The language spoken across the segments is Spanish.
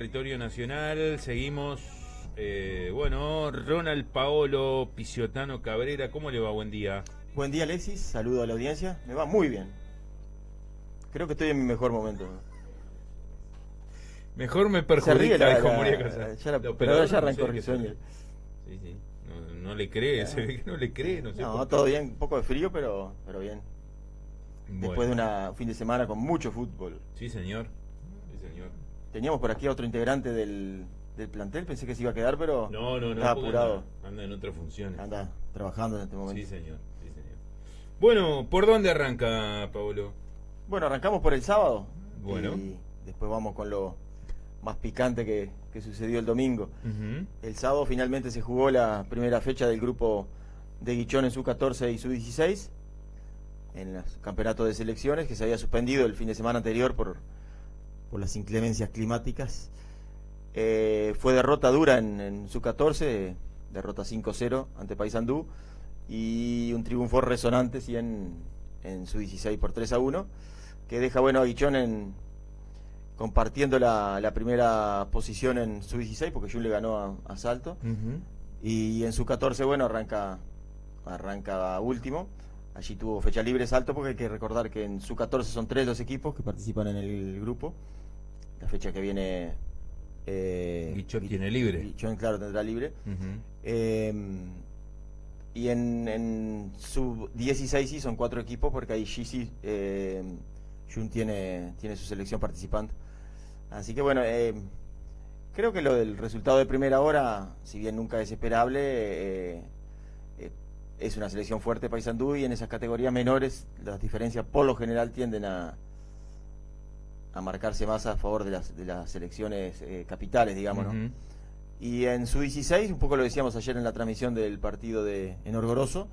Territorio nacional, seguimos, bueno, Ronald Paolo Pisiotano Cabrera, ¿cómo le va? Buen día. Buen día, Alexis, saludo a la audiencia, me va muy bien. Creo que estoy en mi mejor momento. Mejor me Se ríe perjudica, dijo Moria Casas. pero ahora ya No arrancó sé qué se ríe. risueño. Sí, sí, no le cree, se ve que no le cree, no sé No, por qué. todo bien, un poco de frío, pero bien. Después de Bueno, un fin de semana con mucho fútbol. sí señor, sí señor. Teníamos por aquí a otro integrante del plantel, pensé que se iba a quedar, pero No, estaba porque apurado. anda en otras funciones. Anda trabajando en este Sí momento. señor, sí señor. Bueno, ¿por dónde arranca, Paolo? Bueno, arrancamos por el sábado. Bueno. Y después vamos con lo más picante que sucedió el domingo. Ujú. El sábado finalmente se jugó la primera fecha del grupo de Guichón en su 14 y su 16 en los campeonatos de selecciones que se había suspendido el fin de semana anterior por las inclemencias climáticas. Fue derrota dura en su 14, derrota 5-0 ante Paysandú, y un triunfo resonante sí, en su 16 por 3-1, que deja bueno a Guichón compartiendo la primera posición en su 16, porque Jun le ganó a Salto. Ujú. Y en su 14, bueno, arranca último. Allí tuvo fecha libre Salto, porque hay que recordar que en su 14 son 3 los equipos que participan en el grupo. La fecha que viene... Guichón tiene libre. Guichón, claro, tendrá libre. Ujú. Y en su 16 sí son 4 equipos, porque ahí sí Jun tiene su selección participante. Así que bueno, creo que lo del resultado de primera hora, si bien nunca es esperable, es una selección fuerte Paysandú, y en esas categorías menores las diferencias por lo general tienden a marcarse más a favor de las selecciones capitales, digamos, ¿no? Ujú. Y en su 16, un poco lo decíamos ayer en la transmisión del partido en Orgoroso,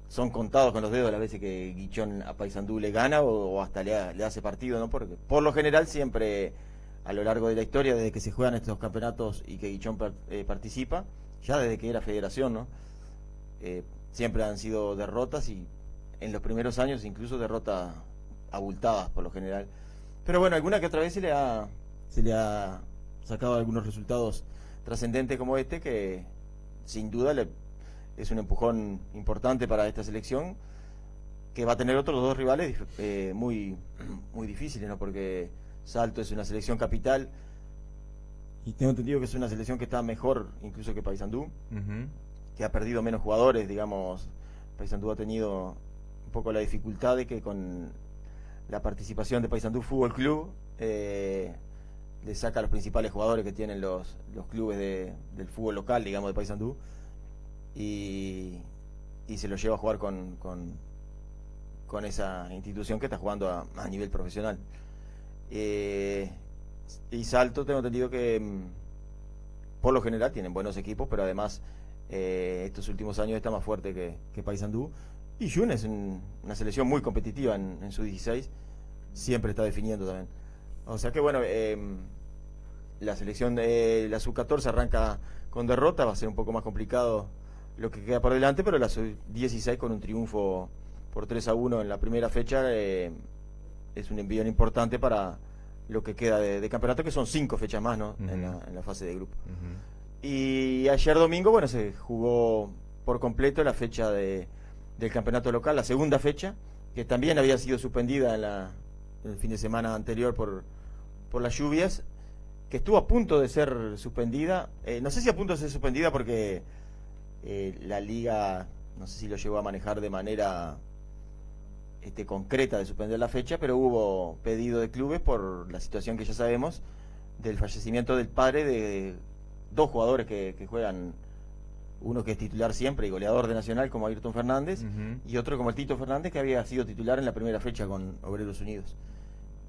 son contados con los dedos las veces que Guichón a Paysandú le gana o hasta le hace partido, ¿no? Porque por lo general siempre a lo largo de la historia, desde que se juegan estos campeonatos y que Guichón participa, ya desde que era federación, ¿no? Siempre han sido derrotas, y en los primeros años incluso derrotas abultadas por lo general. Pero bueno, alguna que otra vez se le ha sacado algunos resultados trascendentes como este, que sin duda es un empujón importante para esta selección, que va a tener otros dos rivales muy difíciles, ¿no? Porque Salto es una selección capital, y tengo entendido que es una selección que está mejor incluso que Paysandú, Ujú. que ha perdido menos jugadores, digamos. Paysandú ha tenido un poco la dificultad de que con la participación de Paysandú Fútbol Club le saca a los principales jugadores que tienen los clubes del fútbol local, digamos, de Paysandú, y se lo lleva a jugar con esa institución que está jugando a nivel profesional. Y Salto, tengo entendido que por lo general tienen buenos equipos, pero además estos últimos años está más fuerte que Paysandú. Y Jun es una selección muy competitiva en su 16, siempre está definiendo también. O sea que bueno, la selección de la sub-14 arranca con derrota, va a ser un poco más complicado lo que queda por delante, pero la sub-16 con un triunfo por 3-1 en la primera fecha es un envío importante para lo que queda de campeonato, que son 5 fechas más, ¿no? Ujú. en la fase de grupo. Ujú. Y ayer domingo, bueno, se jugó por completo la fecha del campeonato local, la segunda fecha, que también había sido suspendida en el fin de semana anterior por las lluvias, que estuvo a punto de ser suspendida. No sé si a punto de ser suspendida porque la liga, no sé si lo llegó a manejar de manera concreta de suspender la fecha, pero hubo pedido de clubes por la situación que ya sabemos del fallecimiento del padre de 2 jugadores que juegan, uno que es titular siempre y goleador de Nacional como Ayrton Fernández, Ujú. y otro como el Tito Fernández, que había sido titular en la primera fecha con Obreros Unidos.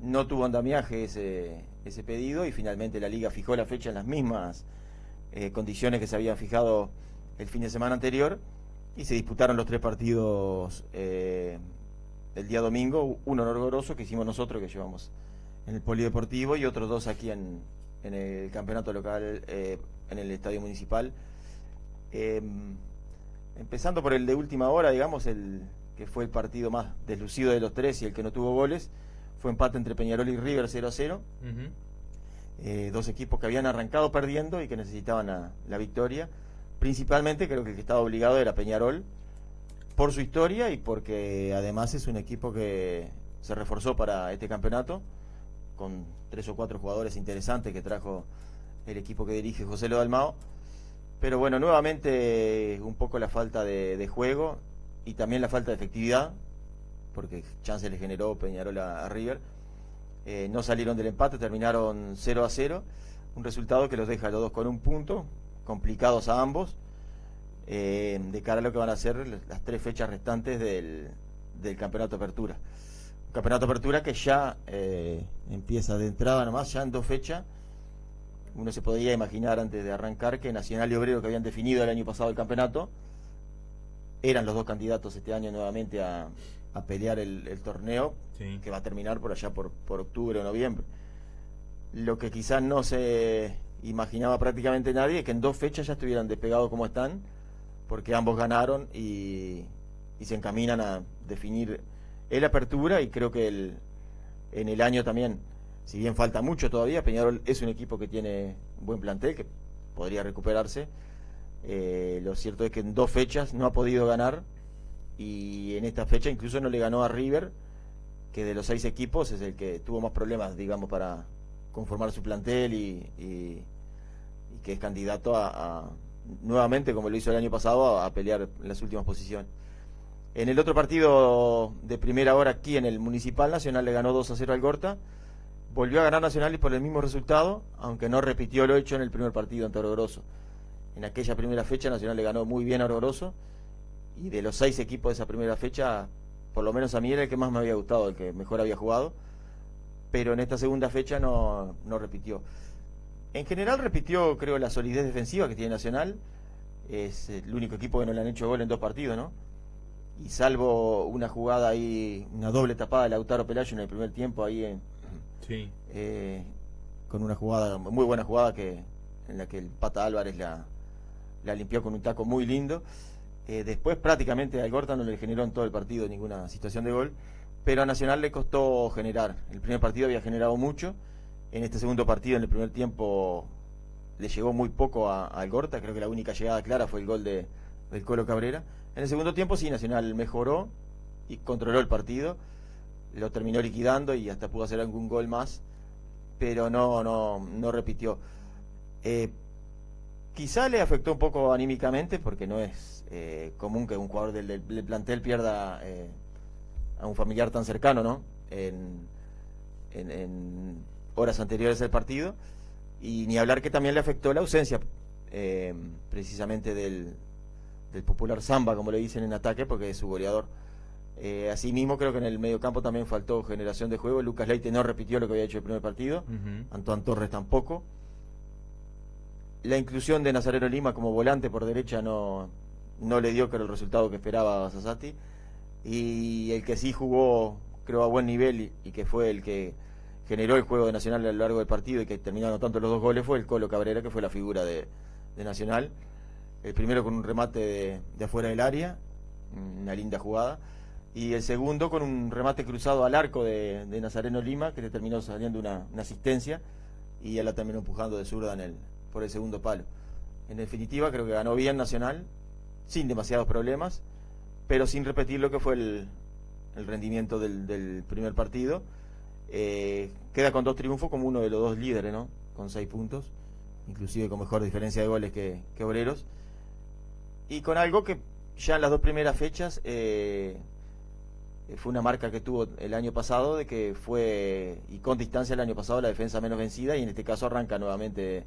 No tuvo andamiaje ese pedido, y finalmente la liga fijó la fecha en las mismas condiciones que se habían fijado el fin de semana anterior, y se disputaron los 3 partidos el día domingo, uno en Orgoroso que hicimos nosotros, que llevamos en el polideportivo, y otros 2 aquí en el campeonato local en el estadio municipal. Empezando por el de última hora, digamos, que fue el partido más deslucido de los 3 y el que no tuvo goles, fue empate entre Peñarol y River 0-0. Ujú. dos equipos que habían arrancado perdiendo y que necesitaban la victoria. Principalmente creo que el que estaba obligado era Peñarol, por su historia y porque además es un equipo que se reforzó para este campeonato, con 3 o 4 jugadores interesantes que trajo el equipo que dirige José Lo Dalmao. Pero bueno, nuevamente un poco la falta de juego y también la falta de efectividad, porque chance le generó Peñarol a River. No salieron del empate, terminaron 0-0, un resultado que los deja a los dos con un punto, complicados a ambos, de cara a lo que van a ser las 3 fechas restantes del Campeonato Apertura. Un Campeonato Apertura que ya empieza de entrada nomás, ya en 2 fechas. Uno se podría imaginar antes de arrancar que Nacional y Obrero, que habían definido el año pasado el campeonato, eran los 2 candidatos este año nuevamente a pelear el torneo, sí, que va a terminar por allá por octubre o noviembre. Lo que quizás no se imaginaba prácticamente nadie es que en 2 fechas ya estuvieran despegados como están, porque ambos ganaron y se encaminan a definir el Apertura, y creo que en el año también, si bien falta mucho todavía, Peñarol es un equipo que tiene un buen plantel, que podría recuperarse. Lo cierto es que en 2 fechas no ha podido ganar, y en esta fecha incluso no le ganó a River, que de los 6 equipos es el que tuvo más problemas, digamos, para conformar su plantel y que es candidato a nuevamente, como lo hizo el año pasado, a pelear en las últimas posiciones. En el otro partido de primera hora aquí en el Municipal, Nacional le ganó 2-0 al Gorta. Volvió a ganar Nacional y por el mismo resultado, aunque no repitió lo hecho en el primer partido ante Oro Grosso. En aquella primera fecha Nacional le ganó muy bien a Oro Grosso, y de los 6 equipos de esa primera fecha, por lo menos a mí era el que más me había gustado, el que mejor había jugado, pero en esta segunda fecha no repitió. En general repitió, creo, la solidez defensiva que tiene Nacional. Es el único equipo que no le han hecho gol en 2 partidos, ¿no? Y salvo una jugada ahí, una doble tapada de Lautaro Pelayo en el primer tiempo ahí sí, con una jugada, muy buena jugada, en la que el Pata Álvarez la limpió con un taco muy lindo. Después prácticamente al Gorta no le generó en todo el partido ninguna situación de gol, pero a Nacional le costó generar. El primer partido había generado mucho, en este segundo partido, en el primer tiempo, le llegó muy poco al Gorta. Creo que la única llegada clara fue el gol del Colo Cabrera. En el segundo tiempo sí, Nacional mejoró y controló el partido, lo terminó liquidando y hasta pudo hacer algún gol más, pero no repitió. Quizá le afectó un poco anímicamente, porque no es común que un jugador del plantel pierda a un familiar tan cercano, ¿no? En horas anteriores al partido, y ni hablar que también le afectó la ausencia precisamente del popular Samba, como le dicen en ataque, porque es su goleador. Asimismo, creo que en el mediocampo también faltó generación de juego. Lucas Leite no repitió lo que había hecho el primer partido, Antoine Torres tampoco. La inclusión de Nazareno Lima como volante por derecha no le dio, creo, el resultado que esperaba Sassati, y el que sí jugó, creo, a buen nivel y que fue el que generó el juego de Nacional a lo largo del partido y que terminó anotando los 2 goles fue el Colo Cabrera, que fue la figura de Nacional. El primero con un remate de afuera del área, una linda jugada, y el segundo con un remate cruzado al arco de Nazareno Lima, que le terminó saliendo una asistencia, y ya la terminó empujando de zurda por el segundo palo. En definitiva, creo que ganó bien Nacional, sin demasiados problemas, pero sin repetir lo que fue el rendimiento del primer partido. Queda con 2 triunfos como uno de los 2 líderes, ¿no? Con 6 puntos, inclusive con mejor diferencia de goles que Obreros, y con algo que ya en las 2 primeras fechas fue una marca que tuvo el año pasado, de que fue, y con distancia el año pasado, la defensa menos vencida, y en este caso arranca nuevamente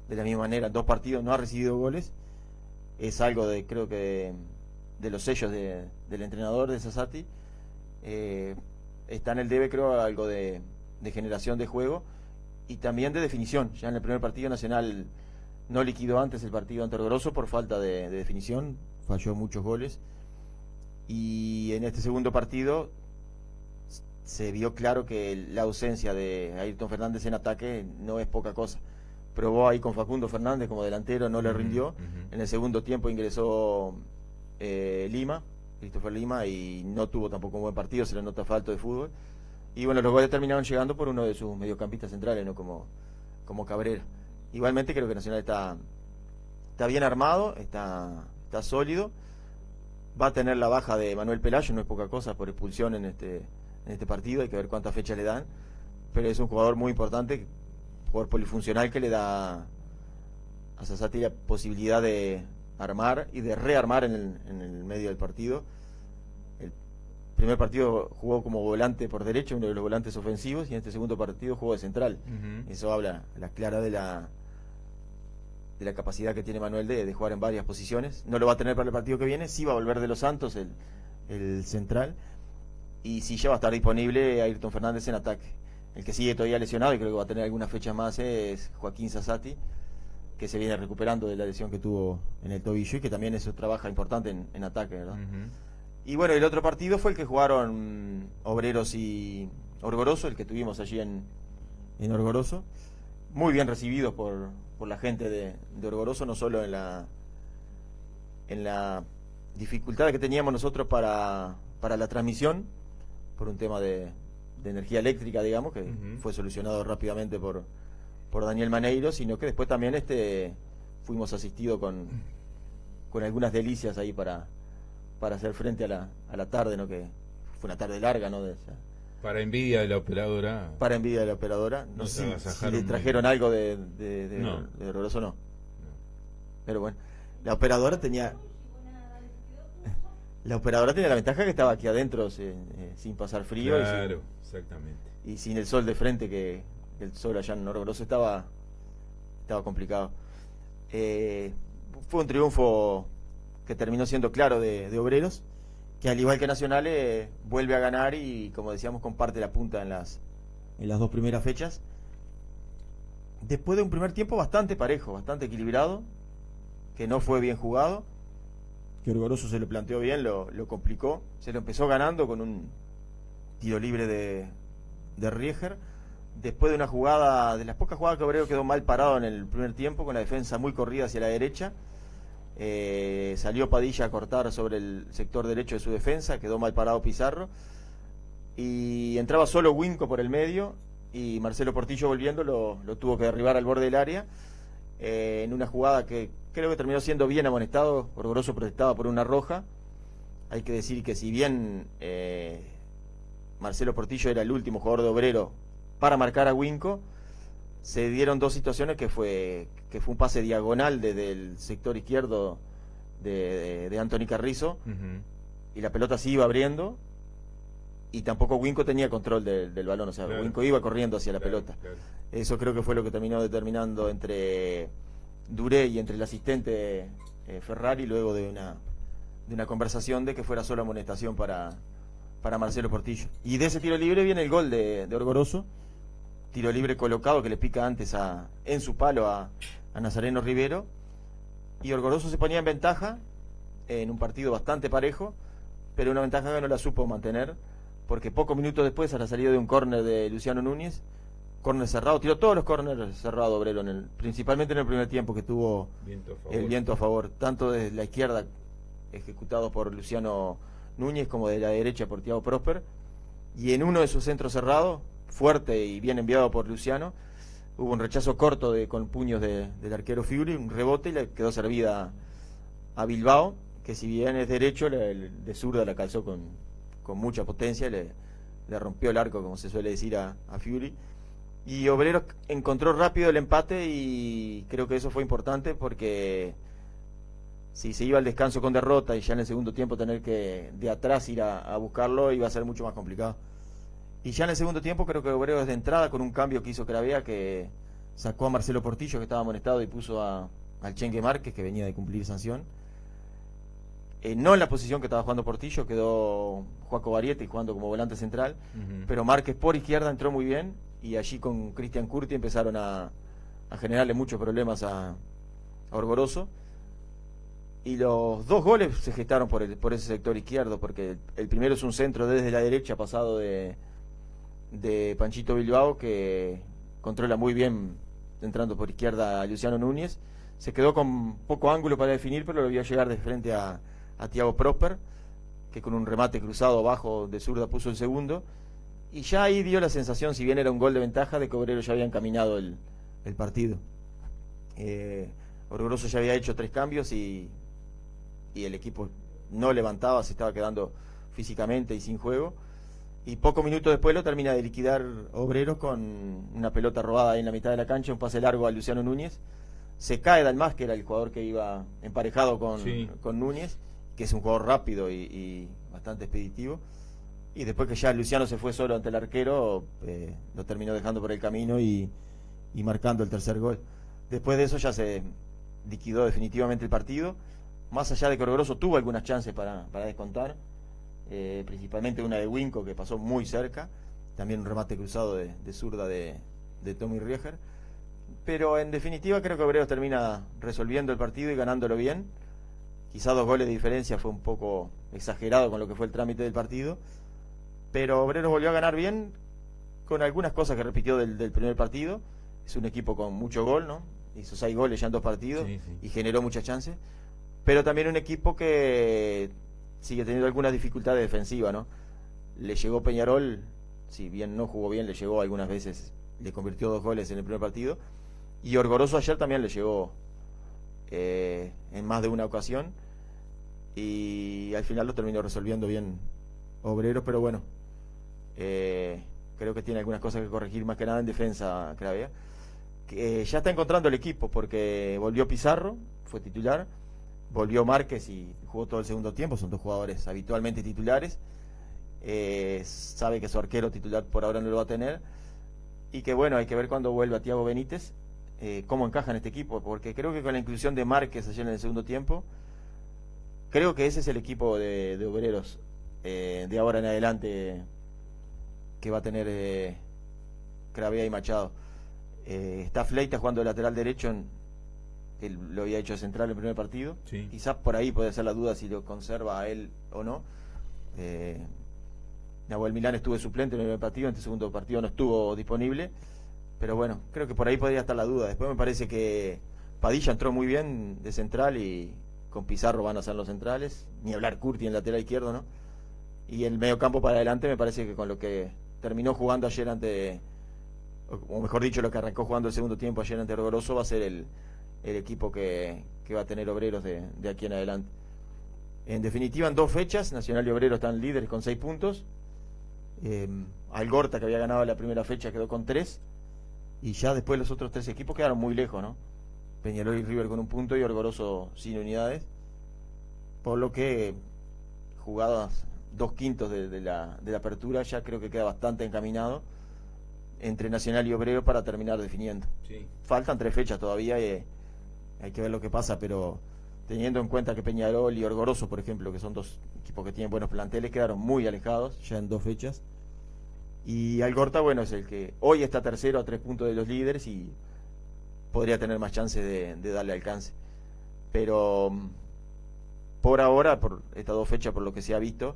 de la misma manera. En 2 partidos no ha recibido goles. Es algo creo que de los sellos del entrenador de Sassati. Está en el debe, creo, algo de generación de juego y también de definición. Ya en el primer partido Nacional no liquidó antes el partido ante Oro Grosso por falta de definición, falló muchos goles, y en este segundo partido se vio claro que la ausencia de Ayrton Fernández en ataque no es poca cosa. Probó ahí con Facundo Fernández como delantero, no le rindió. En el segundo tiempo ingresó Christopher Lima, y no tuvo tampoco un buen partido, se le nota falta de fútbol. Y bueno, los goles terminaron llegando por uno de sus mediocampistas centrales, ¿no? Como como Cabrera. Igualmente creo que Nacional está bien armado, está sólido. Va a tener la baja de Manuel Pelayo, no es poca cosa, por expulsión en este partido, hay que ver cuántas fechas le dan, pero es un jugador muy importante, jugador polifuncional que le da a Sassati la posibilidad de armar y de rearmar en el medio del partido. El primer partido jugó como volante por derecha, uno de los volantes ofensivos, y en este segundo partido jugó de central. Eso habla a la clara de la capacidad que tiene Manuel de jugar en varias posiciones. No lo va a tener para el partido que viene, sí va a volver de los Santos el central, y sí ya va a estar disponible Ayrton Fernández en ataque. El que sigue todavía lesionado y creo que va a tener algunas fechas más es Joaquín Sassati, que se viene recuperando de la lesión que tuvo en el tobillo y que también eso trabaja importante en ataque, ¿verdad? Y bueno, el otro partido fue el que jugaron Obreros y Orgoroso, el que tuvimos allí en Orgoroso, muy bien recibidos por la gente de Orgoroso, no solo en la dificultad que teníamos nosotros para la transmisión, por un tema de energía eléctrica, digamos, que fue solucionado rápidamente por Daniel Maneiro, sino que después también fuimos asistidos con algunas delicias ahí para hacer frente a la tarde, ¿no? Que fue una tarde larga, ¿no? Para envidia de la operadora. Para envidia de la operadora. No sé si le trajeron algo de Orgoroso, no. Pero bueno, la operadora tenía la ventaja que estaba aquí adentro sin pasar frío. Claro, exactamente. Y sin el sol de frente, que el sol allá en Orgoroso estaba complicado. Fue un triunfo que terminó siendo claro de Obreros, que al igual que Nacional vuelve a ganar y, como decíamos, comparte la punta en las dos primeras fechas. Después de un primer tiempo bastante parejo, bastante equilibrado, que no fue bien jugado, que Orgoroso se lo planteó bien, lo complicó, se lo empezó ganando con un tiro libre de Rieger, después de una jugada, de las pocas jugadas que Obrero quedó mal parado en el primer tiempo, con la defensa muy corrida hacia la derecha. Salió Padilla a cortar sobre el sector derecho de su defensa, quedó mal parado Pizarro, y entraba solo Winco por el medio, y Marcelo Portillo volviendo lo tuvo que derribar al borde del área, en una jugada que creo que terminó siendo bien amonestado. Orgoroso protestaba por una roja. Hay que decir que si bien Marcelo Portillo era el último jugador de Obrero para marcar a Winco, se dieron dos situaciones que fue un pase diagonal desde el sector izquierdo de Anthony Carrizo, y la pelota se iba abriendo, y tampoco Winco tenía control del balón, o sea, claro, Winco iba corriendo hacia la pelota. Claro. Eso creo que fue lo que terminó determinando entre Duré y entre el asistente Ferrari, luego de una conversación de que fuera solo amonestación para Marcelo Portillo. Y de ese tiro libre viene el gol de Orgoroso, tiro libre colocado que le pica antes en su palo a Nazareno Rivero, y Orgoroso se ponía en ventaja en un partido bastante parejo, pero una ventaja que no la supo mantener, porque pocos minutos después, a la salida de un córner de Luciano Núñez, córner cerrado, tiró todos los córneres cerrados Obrero, principalmente en el primer tiempo, que tuvo el viento a favor, tanto desde la izquierda ejecutado por Luciano Núñez como de la derecha por Thiago Prosper, y en uno de sus centros cerrados, fuerte y bien enviado por Luciano, hubo un rechazo corto con puños del arquero Fiuri, un rebote, y le quedó servida a Bilbao, que si bien es derecho, de zurda la calzó con mucha potencia, le rompió el arco, como se suele decir, a Fiuri. Y Obrero encontró rápido el empate, y creo que eso fue importante, porque si se iba al descanso con derrota y ya en el segundo tiempo tener que de atrás ir a buscarlo, iba a ser mucho más complicado. Y ya en el segundo tiempo creo que Obrero desde entrada, con un cambio que hizo Cravea, que sacó a Marcelo Portillo, que estaba amonestado, y puso al Chengue Márquez, que venía de cumplir sanción. No en la posición que estaba jugando Portillo, quedó Joaco Varietti jugando como volante central, pero Márquez por izquierda entró muy bien, y allí con Cristian Curti empezaron a generarle muchos problemas a Orgoroso. Y los dos goles se gestaron por ese sector izquierdo, porque el primero es un centro desde la derecha, pasado de Panchito Bilbao, que controla muy bien entrando por izquierda a Luciano Núñez. Se quedó con poco ángulo para definir, pero lo vio llegar de frente a Thiago Prosper, que con un remate cruzado abajo de zurda puso el segundo. Y ya ahí dio la sensación, si bien era un gol de ventaja, de que Obrero ya había encaminado el el partido. Orgoroso ya había hecho 3 cambios y el equipo no levantaba, se estaba quedando físicamente y sin juego. Y pocos minutos después lo termina de liquidar Obreros con una pelota robada ahí en la mitad de la cancha, un pase largo a Luciano Núñez. Se cae Dalmás, que era el jugador que iba emparejado con Núñez, que es un jugador rápido y bastante expeditivo. Y después que ya Luciano se fue solo ante el arquero, lo terminó dejando por el camino y marcando el tercer gol. Después de eso ya se liquidó definitivamente el partido. Más allá de que Orgoroso tuvo algunas chances para descontar, principalmente una de Winco que pasó muy cerca, también un remate cruzado de zurda de Tommy Rieger. Pero en definitiva creo que Obreros termina resolviendo el partido y ganándolo bien. Quizá 2 goles de diferencia fue un poco exagerado con lo que fue el trámite del partido, pero Obreros volvió a ganar bien, con algunas cosas que repitió del primer partido. Es un equipo con mucho gol, ¿no? Hizo 6 goles ya en 2 partidos, sí. Y generó muchas chances, pero también un equipo que sigue teniendo algunas dificultades defensivas, ¿no? Le llegó Peñarol, si bien no jugó bien, le llegó algunas veces, le convirtió 2 goles en el primer partido, y Orgoroso ayer también le llegó en más de una ocasión, y al final lo terminó resolviendo bien Obreros, pero bueno, creo que tiene algunas cosas que corregir, más que nada en defensa, Cravea, que ya está encontrando el equipo, porque volvió Pizarro, fue titular, volvió Márquez y jugó todo el segundo tiempo, son 2 jugadores habitualmente titulares, sabe que su arquero titular por ahora no lo va a tener, y que bueno, hay que ver cuando vuelva Thiago Benítez, cómo encaja en este equipo, porque creo que con la inclusión de Márquez ayer en el segundo tiempo, creo que ese es el equipo de Obreros de ahora en adelante que va a tener Cravea y Machado. Está Fleitas jugando de lateral derecho, él lo había hecho de central en el primer partido, sí. Quizás por ahí puede ser la duda si lo conserva a él o no. Nahuel Milán estuvo de suplente en el primer partido, en este segundo partido no estuvo disponible, pero bueno, creo que por ahí podría estar la duda. Después me parece que Padilla entró muy bien de central y con Pizarro van a ser los centrales, ni hablar Curti en lateral izquierdo, ¿no? Y el medio campo para adelante me parece que con lo que terminó jugando ayer ante, o mejor dicho, lo que arrancó jugando el segundo tiempo ayer ante Orgoroso, va a ser el equipo que va a tener Obreros de aquí en adelante. En definitiva, en 2 fechas, Nacional y Obreros están líderes con 6 puntos. Algorta, que había ganado la primera fecha, quedó con 3. Y ya después los otros 3 equipos quedaron muy lejos, ¿no? Peñarol y River con 1 punto y Orgoroso sin unidades. Por lo que, jugadas 2/5 de la apertura, ya creo que queda bastante encaminado entre Nacional y Obrero para terminar definiendo. Sí. Faltan 3 fechas todavía y hay que ver lo que pasa, pero teniendo en cuenta que Peñarol y Orgoroso, por ejemplo, que son 2 equipos que tienen buenos planteles, quedaron muy alejados ya en 2 fechas. Y Algorta, bueno, es el que hoy está tercero a 3 puntos de los líderes y podría tener más chances de darle alcance. Pero por ahora, por estas 2 fechas, por lo que se ha visto,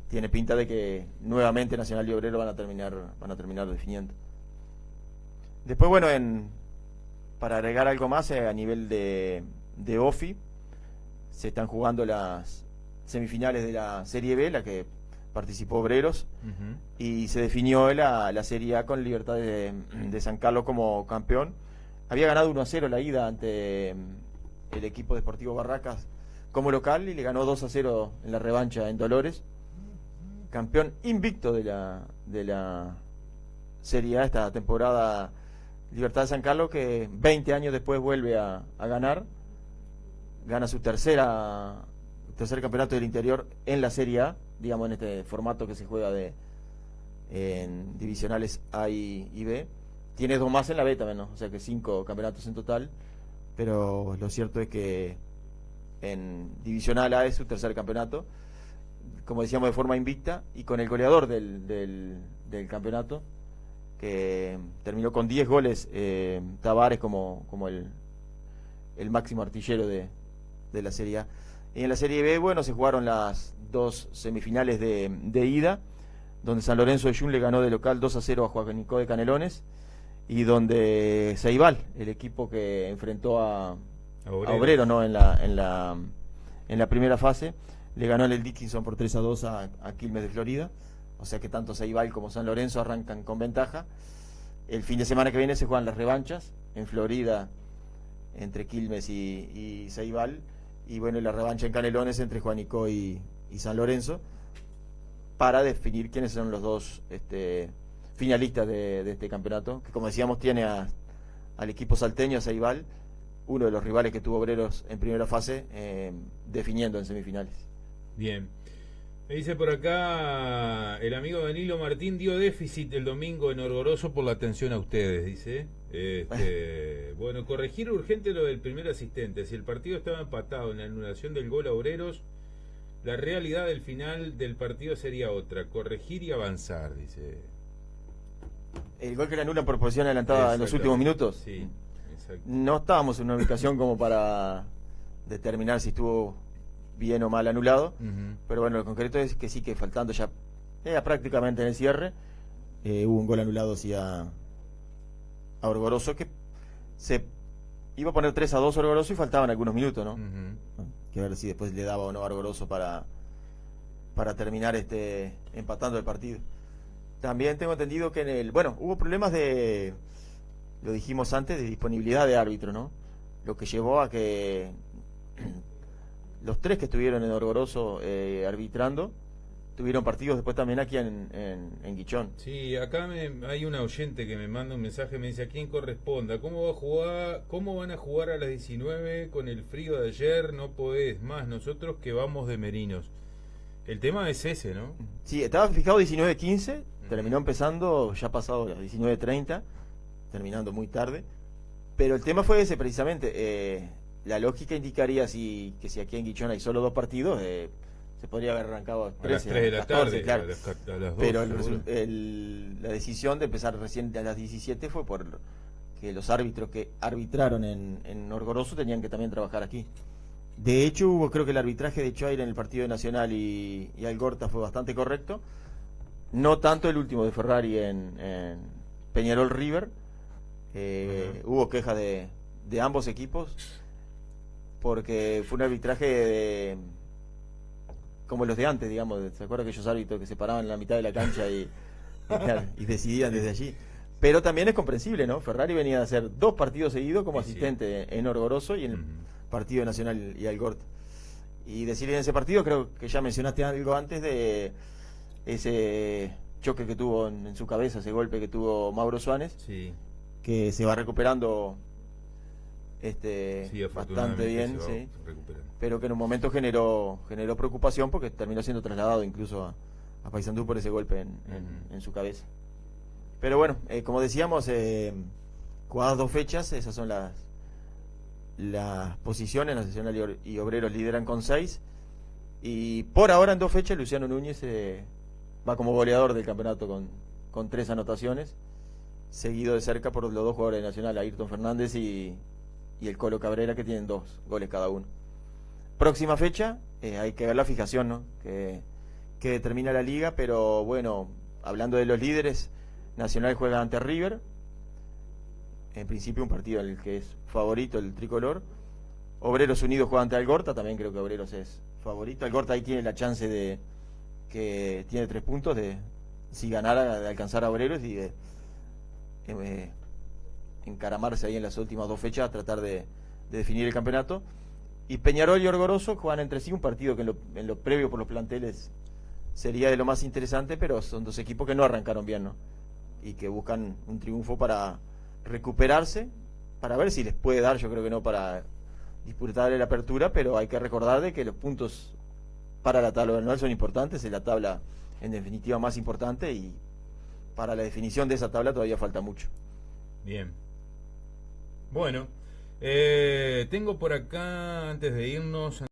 tiene pinta de que nuevamente Nacional y Obrero van a terminar definiendo. Después, bueno, para agregar algo más, a nivel de OFI, se están jugando las semifinales de la Serie B, la que participó Obreros, y se definió la Serie A con Libertad de San Carlos como campeón. Había ganado 1-0 la ida ante el equipo Deportivo Barracas como local y le ganó 2-0 en la revancha en Dolores. Campeón invicto de la Serie A esta temporada, Libertad de San Carlos, que 20 años después vuelve a ganar, gana su tercer campeonato del interior en la Serie A, digamos en este formato que se juega en divisionales A y B. Tiene 2 más en la B también, ¿no? O sea que 5 campeonatos en total, pero lo cierto es que en divisional A es su tercer campeonato, como decíamos, de forma invicta, y con el goleador del campeonato, que terminó con 10 goles, Tavares como el máximo artillero de la Serie A. Y en la Serie B, bueno, se jugaron las 2 semifinales de ida, donde San Lorenzo de Jun le ganó de local 2-0 a Juanicó de Canelones, y donde Ceibal, el equipo que enfrentó a Obrero, ¿no? en la primera fase, le ganó en el Dickinson por 3-2 a Quilmes de Florida. O sea que tanto Ceibal como San Lorenzo arrancan con ventaja. El fin de semana que viene se juegan las revanchas en Florida entre Quilmes y Ceibal, y bueno, la revancha en Canelones entre Juanico y San Lorenzo, para definir quiénes son los dos finalistas de este campeonato, que como decíamos tiene al equipo salteño, a Ceibal, uno de los rivales que tuvo Obreros en primera fase, definiendo en semifinales. Bien. Me dice por acá el amigo Danilo Martín: dio déficit el domingo en Orgoroso por la atención a ustedes, dice. Bueno, corregir urgente lo del primer asistente. Si el partido estaba empatado en la anulación del gol a Obreros, la realidad del final del partido sería otra. Corregir y avanzar, dice. El gol que le anulan por posición adelantada en los últimos minutos. Sí, exacto. No estábamos en una ubicación como para determinar si estuvo bien o mal anulado, pero bueno, lo concreto es que sí, que faltando ya prácticamente en el cierre, hubo un gol anulado hacia a Orgoroso, que se iba a poner 3-2 Orgoroso y faltaban algunos minutos, ¿no? Que ver si después le daba o no a Orgoroso para terminar empatando el partido. También tengo entendido que hubo problemas lo dijimos antes, de disponibilidad de árbitro, ¿no? Lo que llevó a que los tres que estuvieron en Orgoroso arbitrando tuvieron partidos después también aquí en Guichón. Sí, acá hay una oyente que me manda un mensaje, me dice: ¿a quién corresponda? ¿Cómo van a jugar a las 19 con el frío de ayer? No podés más, nosotros que vamos de merinos. El tema es ese, ¿no? Sí, estaba fijado 19:15, terminó empezando ya pasado las 19:30, terminando muy tarde, pero el tema fue ese precisamente. La lógica indicaría que si aquí en Guichón hay solo 2 partidos, se podría haber arrancado a 13, las 3 de la 14, tarde, claro. a las 2, pero la decisión de empezar recién a las 17 fue por que los árbitros que arbitraron en Orgoroso tenían que también trabajar aquí. De hecho, creo que el arbitraje de Chuaire en el partido de Nacional y Algorta fue bastante correcto. No tanto el último de Ferrari en Peñarol River. Hubo quejas de ambos equipos, porque fue un arbitraje como los de antes, digamos. ¿Se acuerdan aquellos árbitros que se paraban en la mitad de la cancha y decidían desde allí? Pero también es comprensible, ¿no? Ferrari venía a hacer 2 partidos seguidos como asistente en Orgoroso y en el partido Nacional y Algorta. Y decirle en ese partido, creo que ya mencionaste algo antes de ese choque que tuvo en su cabeza, ese golpe que tuvo Mauro Suárez, que se va recuperando bastante bien, pero que en un momento generó preocupación porque terminó siendo trasladado incluso a Paysandú por ese golpe en su cabeza. Pero bueno, como decíamos, jugadas 2 fechas, esas son las posiciones. Nacional y Obreros lideran con 6, y por ahora en 2 fechas Luciano Núñez va como goleador del campeonato con 3 anotaciones, seguido de cerca por los 2 jugadores de Nacional, Ayrton Fernández y el Colo Cabrera, que tienen 2 goles cada uno. Próxima fecha, hay que ver la fijación, ¿no? que determina la liga, pero bueno, hablando de los líderes, Nacional juega ante River, en principio un partido en el que es favorito el tricolor. Obreros Unidos juega ante Algorta, también creo que Obreros es favorito. Algorta ahí tiene la chance que tiene 3 puntos si ganara, de alcanzar a Obreros y de encaramarse ahí en las últimas 2 fechas a tratar de definir el campeonato. Y Peñarol y Orgoroso juegan entre sí un partido que en lo previo por los planteles sería de lo más interesante, pero son 2 equipos que no arrancaron bien, ¿no? Y que buscan un triunfo para recuperarse, para ver si les puede dar, yo creo que no para disputarle la apertura, pero hay que recordar de que los puntos para la tabla anual son importantes, es la tabla en definitiva más importante, y para la definición de esa tabla todavía falta mucho. Bien. Bueno, tengo por acá, antes de irnos...